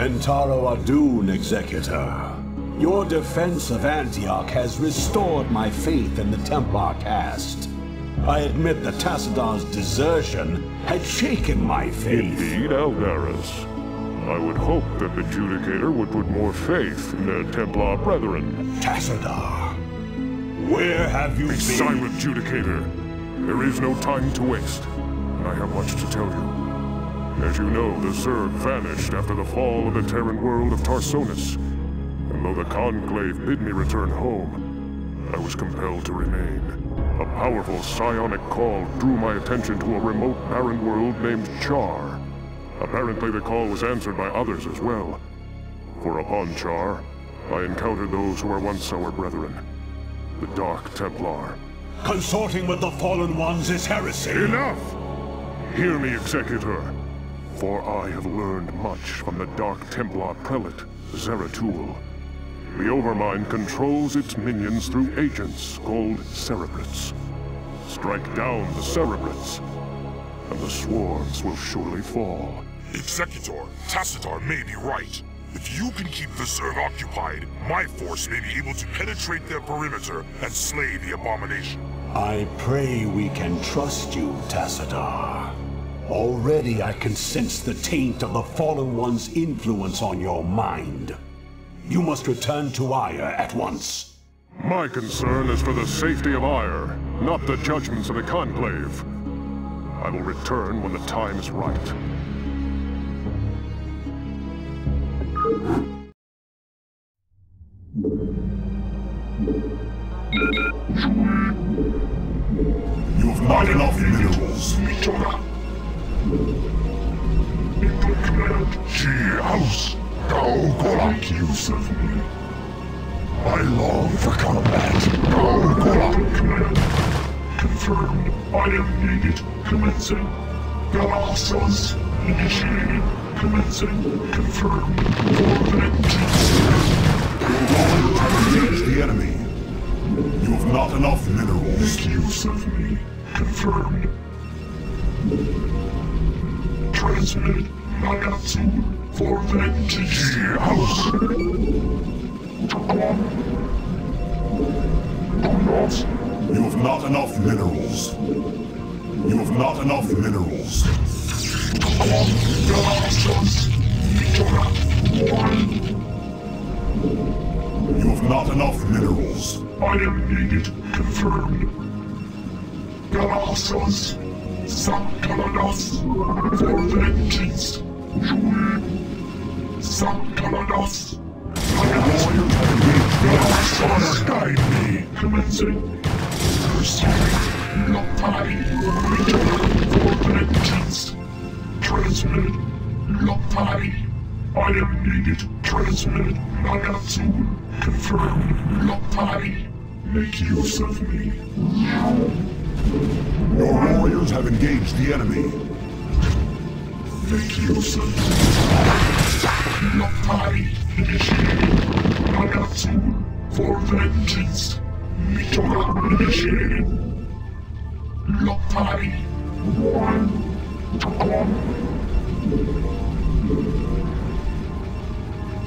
Kentaro Adun, Executor. Your defense of Antioch has restored my faith in the Templar caste. I admit that Tassadar's desertion had shaken my faith. Indeed, Algaris. I would hope that the Judicator would put more faith in their Templar brethren. Tassadar, where have you been? Be silent, Judicator. There is no time to waste. I have much to tell you. As you know, the Zerg vanished after the fall of the Terran world of Tarsonis. And though the Conclave bid me return home, I was compelled to remain. A powerful psionic call drew my attention to a remote barren world named Char. Apparently the call was answered by others as well. For upon Char, I encountered those who were once our brethren. The Dark Templar. Consorting with the Fallen Ones is heresy! Enough! Hear me, Executor. For I have learned much from the Dark Templar Prelate, Zeratul. The Overmind controls its minions through agents called Cerebrates. Strike down the Cerebrates, and the swarms will surely fall. Executor, Tassadar may be right. If you can keep the Zerg occupied, my force may be able to penetrate their perimeter and slay the abomination. I pray we can trust you, Tassadar. Already I can sense the taint of the Fallen One's influence on your mind. You must return to Ire at once. My concern is for the safety of Ire, not the judgments of the Conclave. I will return when the time is right. You've not enough minerals. She house. Go, Golak, you serve me. I long for combat. Go, Golak, command. Confirmed. I am needed. Commencing. Galaxos. Initiated. Commencing. Confirmed. For vengeance. Engage the enemy. You have not enough minerals. Make use of me. Confirmed. Transmitted. Nagatsu. For vengeance. House. You have not enough minerals. You have not enough minerals. You have not enough minerals. I am needed. Confirmed. Galaxos. Sankaladas. For vengeance. Sankaladas. Galaxos. Guide me. Commencing. Pursuing. Lotai. For vengeance. Transmitted. Lotai. I am needed. Transmitted. Nagatsu. Confirmed. Lotai. Make use of me. Your warriors have engaged the enemy. Make use of me. Lotai. Initiated. Nagatsu. For vengeance. Mitora. Initiated. Lotai.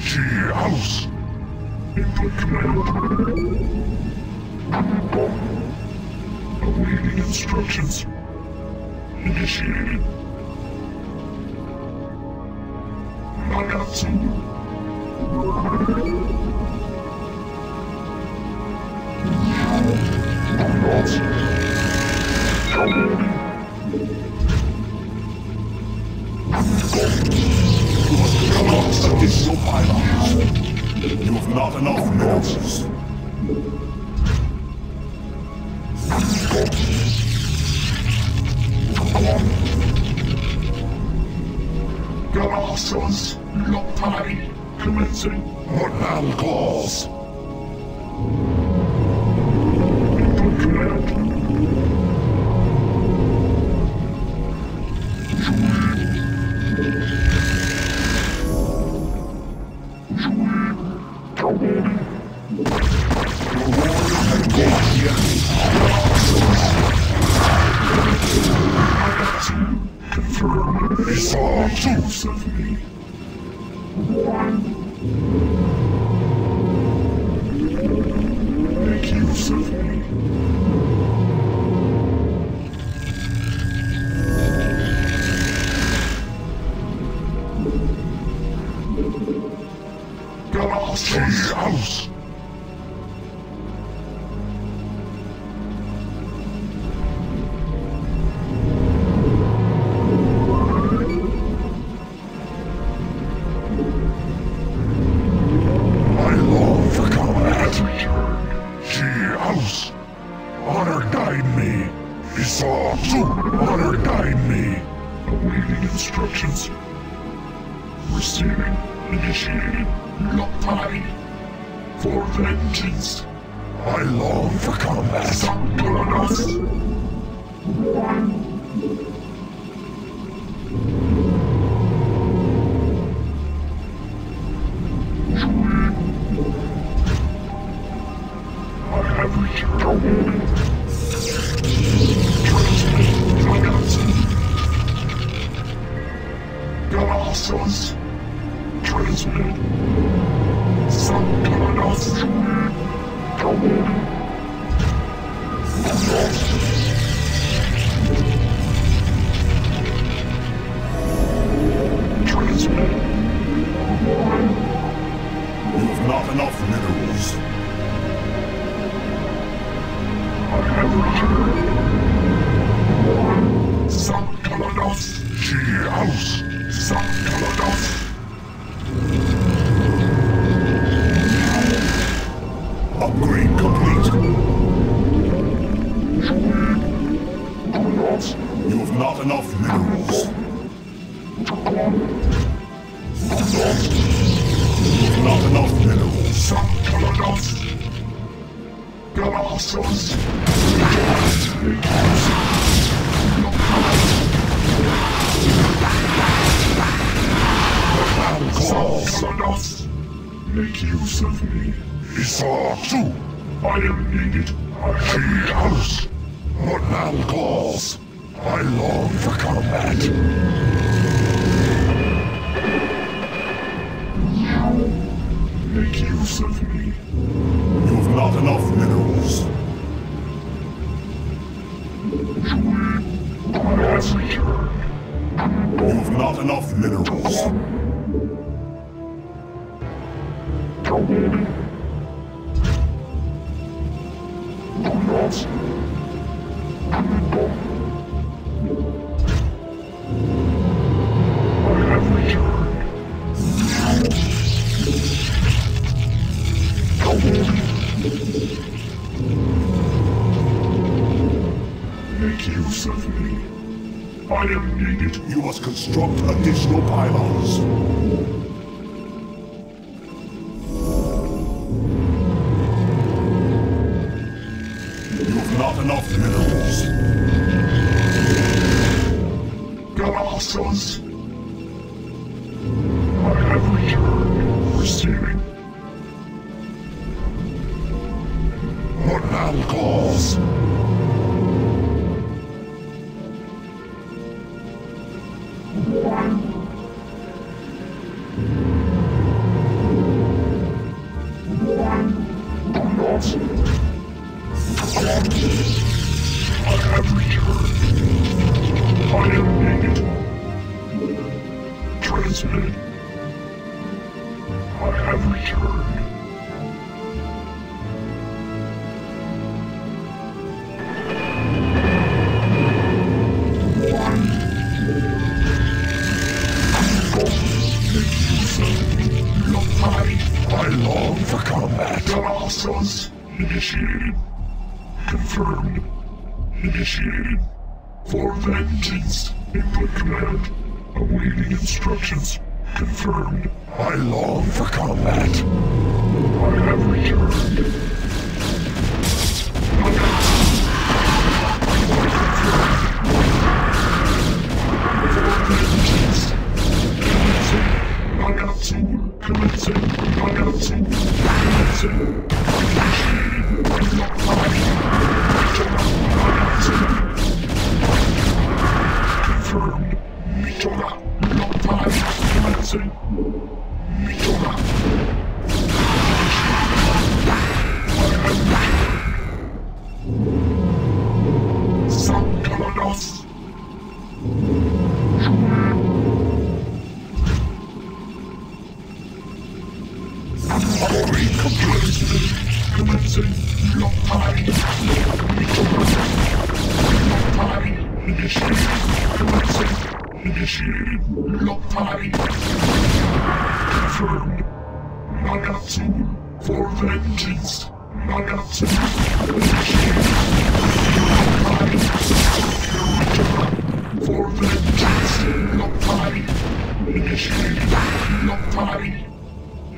She house. Input command. Awaiting instructions. Initiated. Nagatsu. Additional pylons. You have not enough minerals. Galaxos. Lotai. Commencing. Mortal claws. Input command. Make use of me. Galactus House. I long for combat. She house. Honor guide me. Isatsu. Honor guide me. Awaiting instructions. Receiving. Initiated. Lockpied. For vengeance. I long for combat. Starcraft. I have returned. Transmit Galactus. Transmit. Starcraft. Transmit. You have not enough minerals. I have returned. Starcraft. She house. Starcraft. Upgrade complete. You have not enough minerals. You have not enough minerals. Galactus. Galactus. Make use of me. Isatsu. I am needed. She house. What now calls? I long for combat. Make use of me. You have not enough minerals. I have returned. You have not enough minerals. Make use of me. I am needed. You must construct additional pylons. You have not enough minerals. Galactus. I have returned. Receiving. What now calls? I have returned. I am needed. Transmit. I have returned. I long for combat. Galactus. Initiated. Confirmed. Initiated. For vengeance. Input command. Awaiting instructions. Confirmed. I long for combat. I have returned.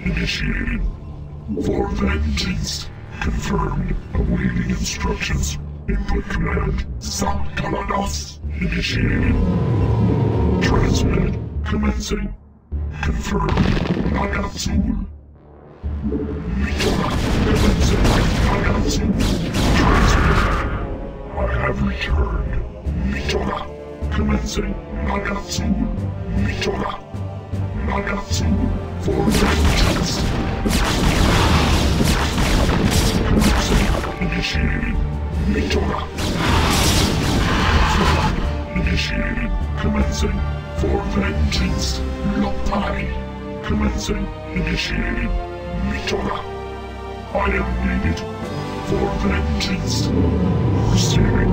Initiated. For vengeance. Confirmed. Awaiting instructions. Input command. Starcraft. Initiated. Transmitted. Commencing. Confirmed. Nagatsul. Commencing. Nagatsul. Transmitted. I have returned. Mitora. Commencing. Nagatsul. Mitora. Nagatsu for vengeance. Initiated. Mitora. Initiated. Commencing for vengeance. Lopai. Commencing. Initiated. Mitora. I am needed for vengeance. Receiving.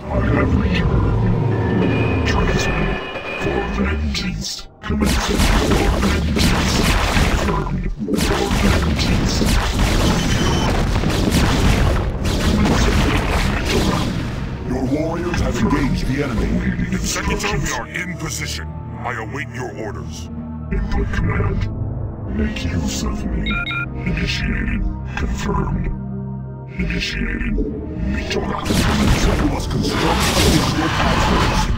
I have returned. Transmitted. For vengeance. Commencing for vengeance. Confirmed for vengeance. Commencing. Your warriors have engaged the enemy. Secretary, we are in position. I await your orders. Input command. Make use of me. Initiated. Confirmed. Initiated. Mitora. Commencing. You must construct additional pathways.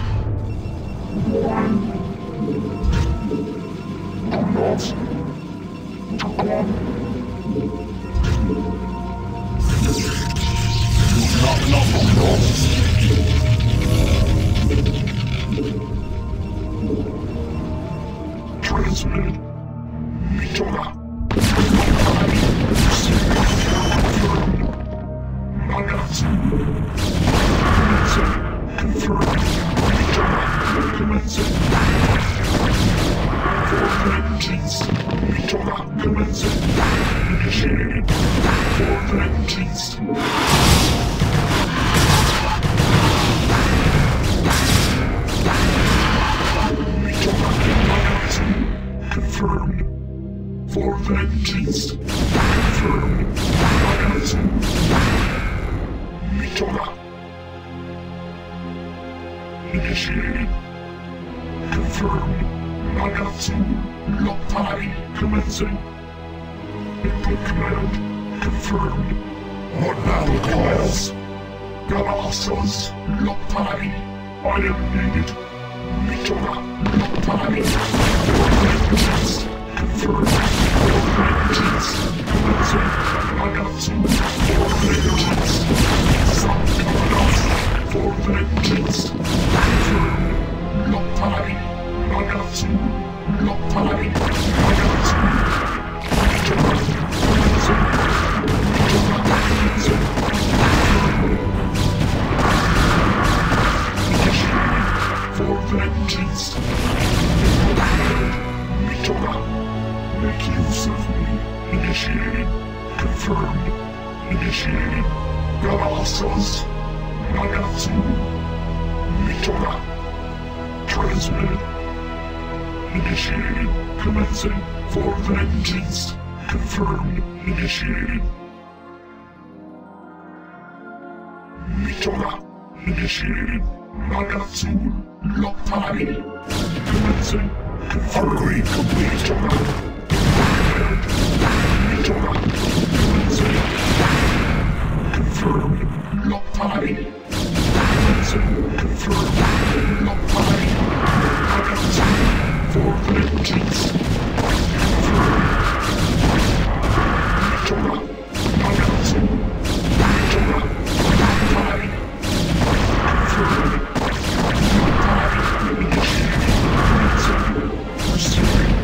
Transmitted. Mitora. Nagatsu. Confirmed. Mitora. Commencing. For vengeance. Mitora. Commencing. Initiated. For vengeance. Mitora. Nagatsu. Confirmed. For vengeance. Confirmed. Nagatsu. Mitora. Initiated. Confirmed. Nagatsu. Lopai. Commencing. Input command. Confirmed. What battle calls? Galassas. Lopai. I am needed. Mitora. Lopai. For vengeance. Confirmed. For vengeance. Commencing. Nagatsu. For vengeance. Starcraft. For vengeance. Confirmed. Lopai. Nagatsu. Lopai. Nagatsu. Mitora. Commencing. Mitora. Commencing. Initiated. For vengeance. Mitora. Make use of me. Initiated. Confirmed. Initiated. Galassas. Nagatsu. Mitora. Transmitted. Initiated. Commencing. For vengeance. Confirmed. Initiated. Mitora. Initiated. Nagatsu. Lopai. Commencing. Confirmed. Upgrade complete. Mitora. Commencing. Confirmed. Lopai. Commencing. Confirmed. Lopai. Nagatsu. For vengeance. Confirmed. Mitora. Nagatsu. Mitora. Lopai. Confirmed. Lopai. Initiated. Commencing. Receiving.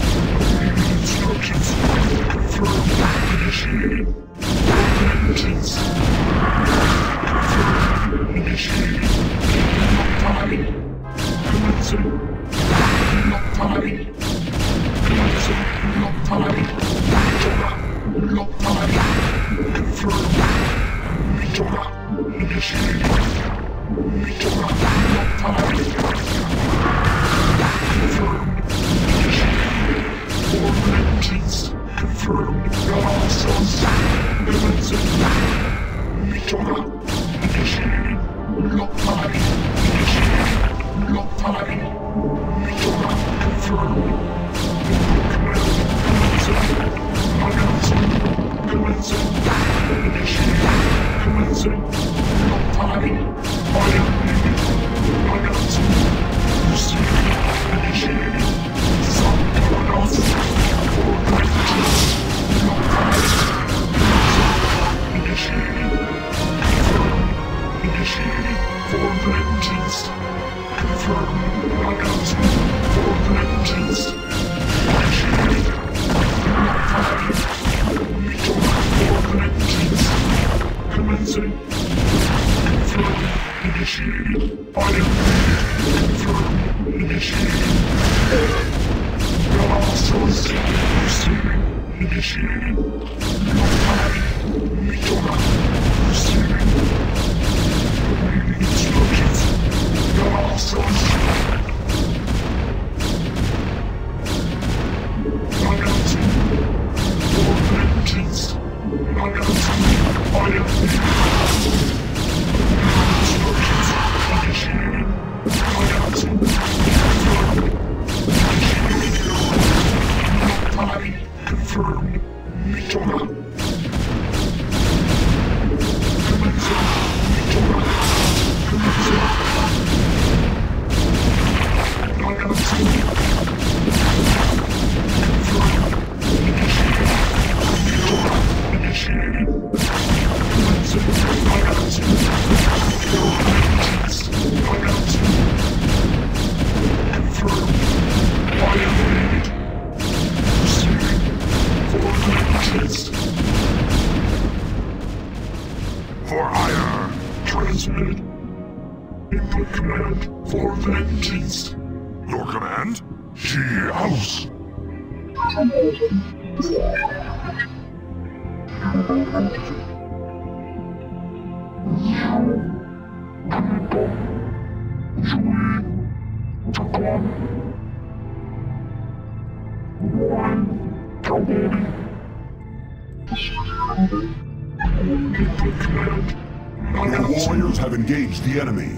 Your warriors have engaged the enemy.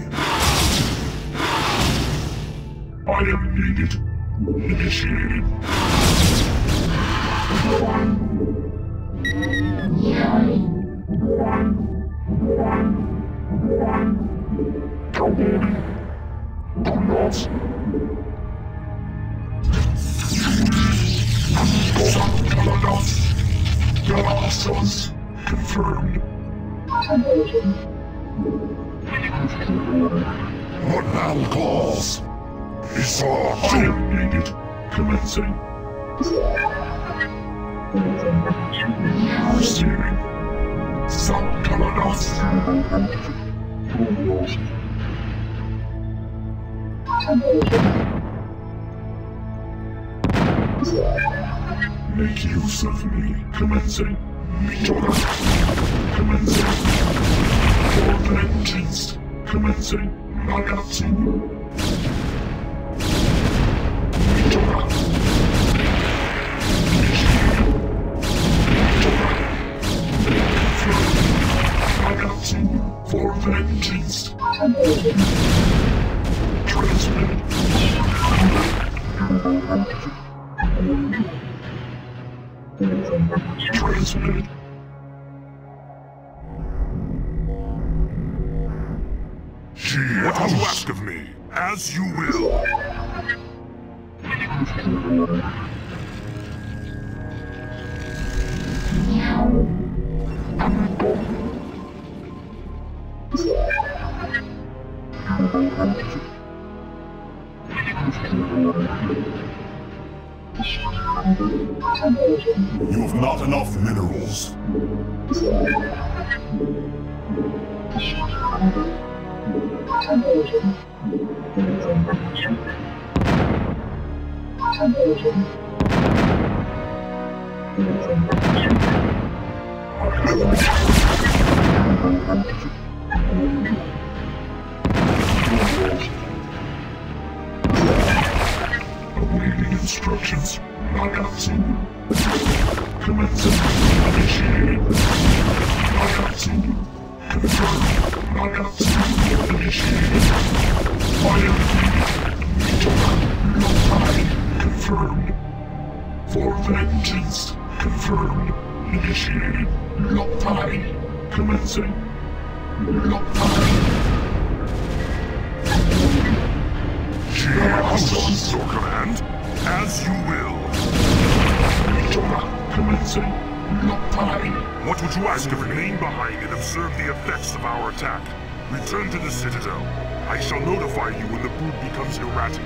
I am needed. Initiated. Protoss confirmed. What now calls? I am needed. Commencing. Receiving. Some Protoss. Make use of me. Commencing. Commencing. For vengeance. Commencing. Magazine. For vengeance. Transmitted. Transmitted. What you ask of me, as you will. You have not enough minerals. Awaiting instructions. Knockout 2. Commencing. Initiating. Knockout 2. Confirmed. Knockout 2. Initiated. Fire. Locked. Confirmed. For vengeance. Confirmed. Initiated. Locked. Commencing. Locked. Yes, your command. As you will. Commencing. Locked. What would you ask of remain behind and observe the effects of our attack? Return to the Citadel. I shall notify you when the brood becomes erratic.